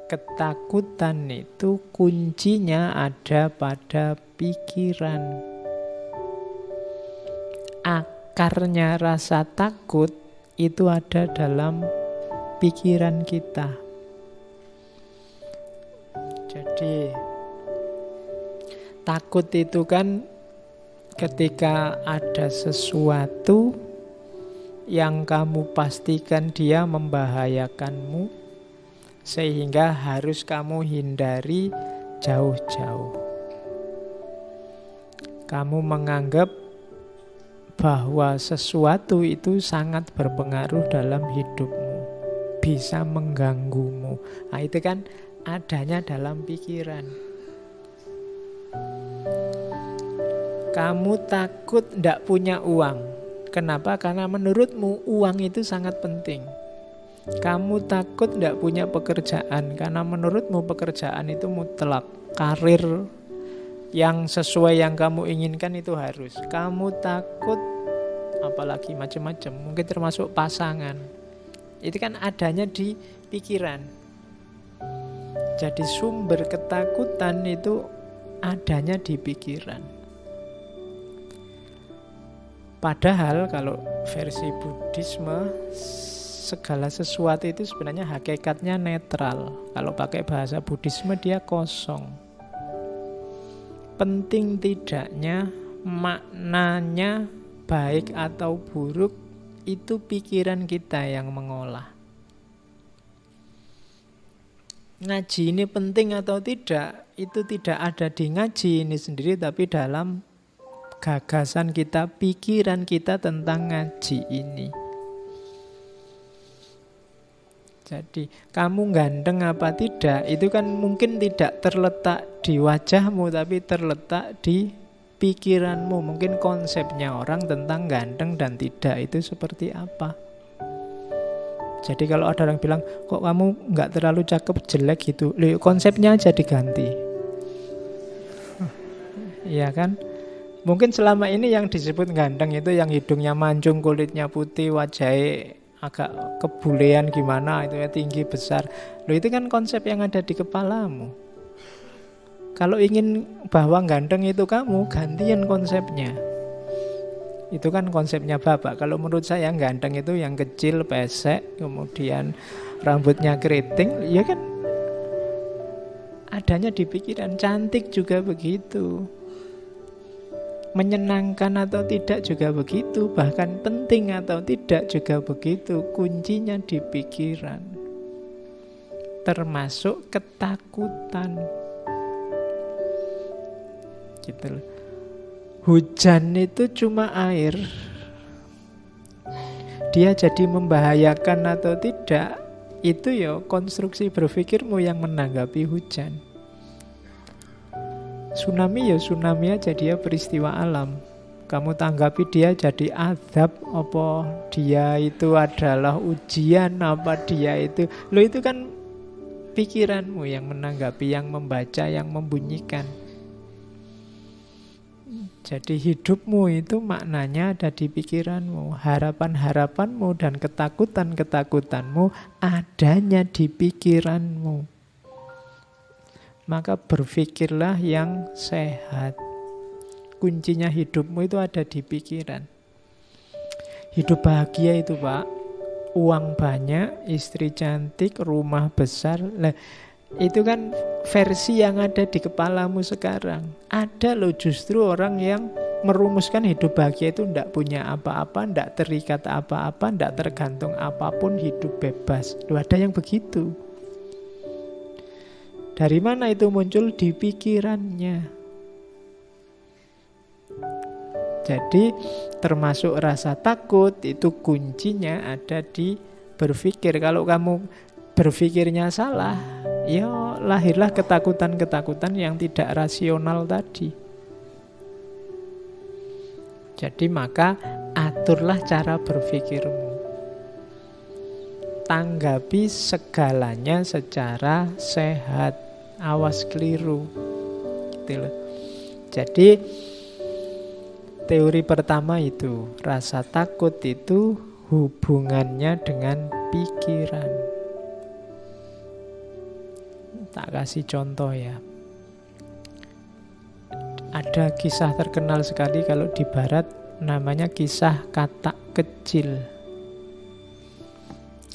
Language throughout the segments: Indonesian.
ketakutan itu kuncinya ada pada pikiran. Akarnya rasa takut itu ada dalam pikiran kita. Jadi takut itu kan ketika ada sesuatu yang kamu pastikan dia membahayakanmu, sehingga harus kamu hindari jauh-jauh. Kamu menganggap bahwa sesuatu itu sangat berpengaruh dalam hidupmu, bisa mengganggumu. Nah, itu kan adanya dalam pikiran. Kamu takut tidak punya uang. Kenapa? Karena menurutmu uang itu sangat penting. Kamu takut tidak punya pekerjaan karena menurutmu pekerjaan itu mutlak. Karir yang sesuai yang kamu inginkan itu harus. Kamu takut apalagi macam-macam, mungkin termasuk pasangan. Itu kan adanya di pikiran. Jadi sumber ketakutan itu adanya di pikiran. Padahal kalau versi Buddhisme, segala sesuatu itu sebenarnya hakikatnya netral. Kalau pakai bahasa Buddhisme dia kosong. Penting tidaknya, maknanya baik atau buruk, itu pikiran kita yang mengolah. Ngaji ini penting atau tidak, itu tidak ada di ngaji ini sendiri, tapi dalam gagasan kita, pikiran kita tentang ngaji ini. Jadi kamu ganteng apa tidak, itu kan mungkin tidak terletak di wajahmu, tapi terletak di pikiranmu. Mungkin konsepnya orang tentang ganteng dan tidak itu seperti apa. Jadi kalau ada orang bilang, kok kamu gak terlalu cakep, jelek gitu, loh, konsepnya aja diganti. Iya kan? Mungkin selama ini yang disebut ganteng itu yang hidungnya mancung, kulitnya putih, wajahnya agak kebulean gimana, itu ya tinggi, besar. Loh, itu kan konsep yang ada di kepalamu. Kalau ingin bahwa ganteng itu kamu, gantian konsepnya. Itu kan konsepnya Bapak. Kalau menurut saya ganteng itu yang kecil, pesek, kemudian rambutnya keriting, ya kan adanya di pikiran. Cantik juga begitu. Menyenangkan atau tidak juga begitu, bahkan penting atau tidak juga begitu. Kuncinya di pikiran, termasuk ketakutan. Gitu loh. Hujan itu cuma air. Dia jadi membahayakan atau tidak, itu ya konstruksi berpikirmu yang menanggapi hujan. Tsunami ya tsunami aja, dia peristiwa alam. Kamu tanggapi dia jadi azab, apa dia itu adalah ujian, apa dia itu. Loh, itu kan pikiranmu yang menanggapi, yang membaca, yang membunyikan. Jadi hidupmu itu maknanya ada di pikiranmu. Harapan-harapanmu dan ketakutan-ketakutanmu adanya di pikiranmu. Maka berpikirlah yang sehat. Kuncinya hidupmu itu ada di pikiran. Hidup bahagia itu, Pak, uang banyak, istri cantik, rumah besar. Lah, itu kan versi yang ada di kepalamu sekarang. Ada loh justru orang yang merumuskan hidup bahagia itu tidak punya apa-apa, tidak terikat apa-apa, tidak tergantung apapun, hidup bebas. Loh, ada yang begitu. Dari mana itu muncul? Di pikirannya. Jadi termasuk rasa takut itu kuncinya ada di berpikir. Kalau kamu berpikirnya salah, ya lahirlah ketakutan-ketakutan yang tidak rasional tadi. Jadi maka aturlah cara berpikirmu. Tanggapi segalanya secara sehat. Awas keliru. Gitu loh. Jadi teori pertama itu, rasa takut itu hubungannya dengan pikiran. Tak kasih contoh ya. Ada kisah terkenal sekali kalau di barat, namanya kisah katak kecil,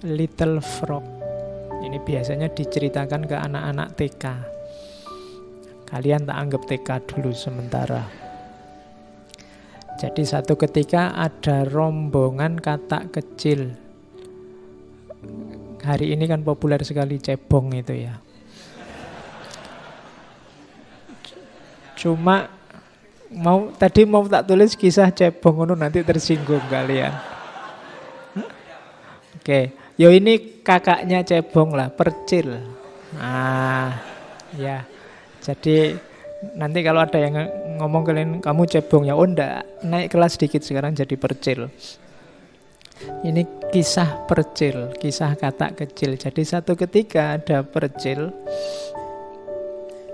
Little Frog. Ini biasanya diceritakan ke anak-anak TK. Kalian tak anggap TK dulu sementara. Jadi satu ketika ada rombongan katak kecil. Hari ini kan populer sekali cebong itu ya. Cuma tadi mau tak tulis kisah cebong itu nanti tersinggung kalian. Oke, yo ini kakaknya cebong lah, Percil. Ya. Jadi nanti kalau ada yang ngomong kalian kamu cebong ya, oh enggak, naik kelas sedikit sekarang jadi Percil. Ini kisah Percil, kisah katak kecil. Jadi satu ketika ada Percil,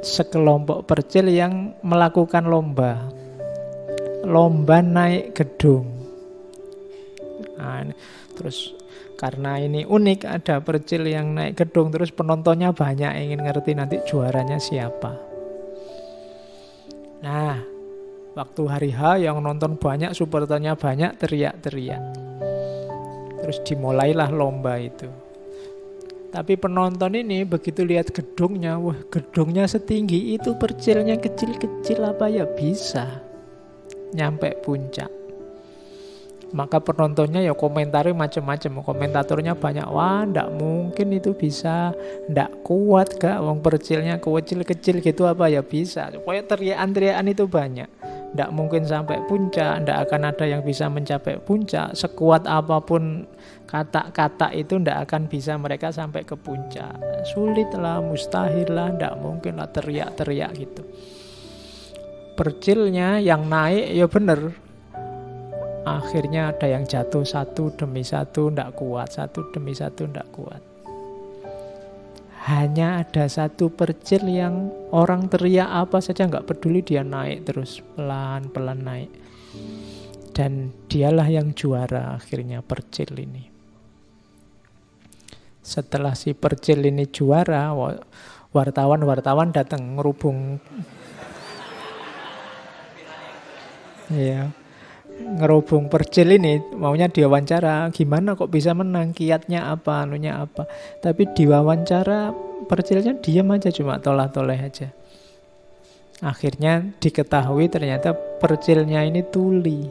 sekelompok Percil yang melakukan lomba naik gedung. Terus karena ini unik, ada Percil yang naik gedung, terus penontonnya banyak, ingin ngerti nanti juaranya siapa. Nah, waktu hari H yang nonton banyak, supporternya banyak, teriak-teriak. Terus dimulailah lomba itu. Tapi penonton ini begitu lihat gedungnya, wah gedungnya setinggi itu, Percilnya kecil-kecil, apa ya bisa nyampe puncak. Maka penontonnya ya komentarnya macam-macam, komentatornya banyak, wah ndak mungkin itu bisa, ndak kuat gak, wong Percilnya kecil-kecil gitu, apa ya bisa. Pokoknya teriakan-teriakan itu banyak. Ndak mungkin sampai puncak, ndak akan ada yang bisa mencapai puncak. Sekuat apapun kata-kata itu ndak akan bisa mereka sampai ke puncak. Sulit lah, mustahil lah, ndak mungkin lah, teriak-teriak gitu. Percilnya yang naik ya bener. Akhirnya ada yang jatuh satu demi satu, ndak kuat. Satu demi satu, ndak kuat. Hanya ada satu Percil yang orang teriak apa saja nggak peduli, dia naik terus, pelan-pelan naik. Dan dialah yang juara akhirnya, Percil ini. Setelah si Percil ini juara, wartawan datang ngerubung. Ya, ngerubung Percil ini, maunya diwawancara, gimana kok bisa menang, kiatnya apa, anunya apa. Tapi diwawancara Percilnya diam aja, cuma tolah-toleh aja. Akhirnya diketahui ternyata Percilnya ini tuli.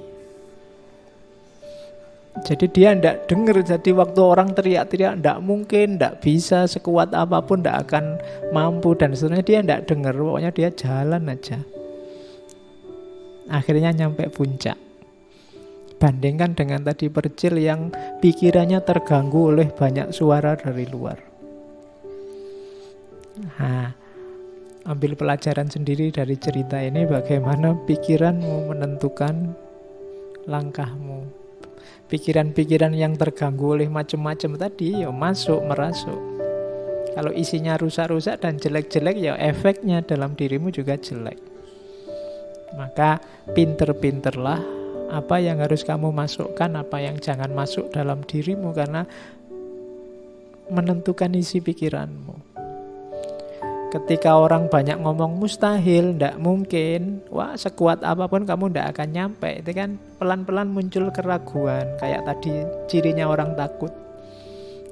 Jadi dia ndak dengar, jadi waktu orang teriak-teriak ndak mungkin, ndak bisa, sekuat apapun ndak akan mampu, dan sebenarnya dia ndak dengar, pokoknya dia jalan aja. Akhirnya nyampe puncak. Bandingkan dengan tadi Percil yang pikirannya terganggu oleh banyak suara dari luar. Nah, ambil pelajaran sendiri dari cerita ini, bagaimana pikiranmu menentukan langkahmu. Pikiran-pikiran yang terganggu oleh macam-macam tadi ya merasuk. Kalau isinya rusak-rusak dan jelek-jelek, ya efeknya dalam dirimu juga jelek. Maka pinter-pinterlah apa yang harus kamu masukkan, apa yang jangan masuk dalam dirimu, karena menentukan isi pikiranmu. Ketika orang banyak ngomong mustahil, ndak mungkin, wah sekuat apapun kamu ndak akan nyampe. Itu kan pelan-pelan muncul keraguan. Kayak tadi cirinya orang takut.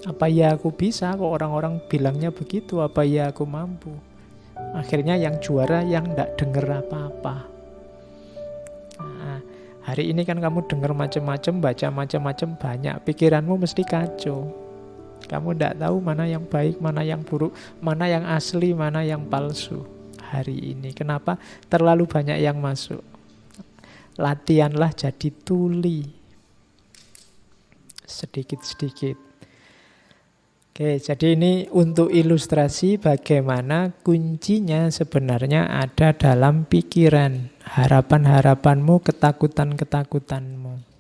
Apa ya aku bisa, kok orang-orang bilangnya begitu, apa ya aku mampu. Akhirnya yang juara yang ndak denger apa-apa. Nah, hari ini kan kamu dengar macam-macam, baca macam-macam, banyak, pikiranmu mesti kacau. Kamu tidak tahu mana yang baik, mana yang buruk, mana yang asli, mana yang palsu hari ini. Kenapa? Terlalu banyak yang masuk. Latihanlah jadi tuli. Sedikit-sedikit. Oke, jadi ini untuk ilustrasi bagaimana kuncinya sebenarnya ada dalam pikiran. Harapan-harapanmu, ketakutan-ketakutanmu.